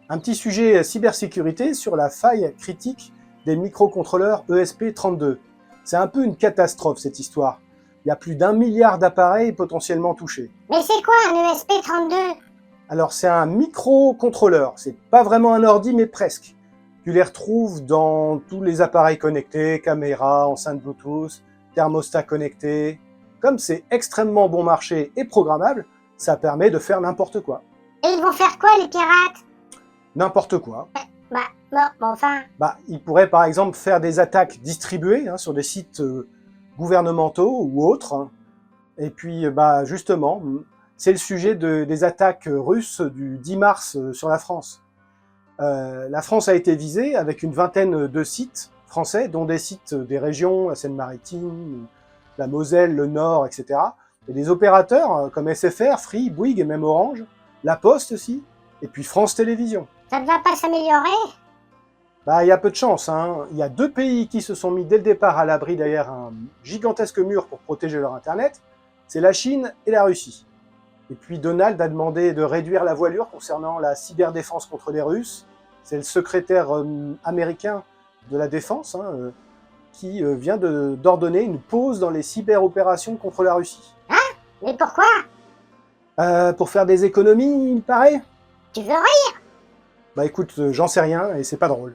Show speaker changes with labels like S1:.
S1: Un petit sujet cybersécurité sur la faille critique des microcontrôleurs ESP32. C'est un peu une catastrophe cette histoire. Il y a plus d'1 milliard d'appareils potentiellement touchés.
S2: Mais c'est quoi un ESP32?
S1: Alors c'est un microcontrôleur, c'est pas vraiment un ordi mais presque. Tu les retrouves dans tous les appareils connectés, caméras, enceintes Bluetooth, thermostats connectés. Comme c'est extrêmement bon marché et programmable, ça permet de faire n'importe quoi.
S2: Et ils vont faire quoi les pirates?
S1: N'importe quoi.
S2: Bon, enfin...
S1: Ils pourraient par exemple faire des attaques distribuées sur des sites gouvernementaux ou autres. Et puis justement, c'est le sujet des attaques russes du 10 mars sur la France. La France a été visée avec une vingtaine de sites français, dont des sites des régions, la Seine-Maritime, la Moselle, le Nord, etc. Et des opérateurs comme SFR, Free, Bouygues et même Orange, La Poste aussi, et puis France Télévisions.
S2: Ça ne va pas s'améliorer?
S1: Il y a peu de chance. Il y a 2 pays qui se sont mis dès le départ à l'abri derrière un gigantesque mur pour protéger leur Internet. C'est la Chine et la Russie. Et puis Donald a demandé de réduire la voilure concernant la cyberdéfense contre les Russes. C'est le secrétaire américain de la Défense qui vient d'ordonner une pause dans les cyberopérations contre la Russie.
S2: Mais pourquoi?
S1: Pour faire des économies, il paraît.
S2: Tu veux rire?
S1: Écoute, j'en sais rien et c'est pas drôle.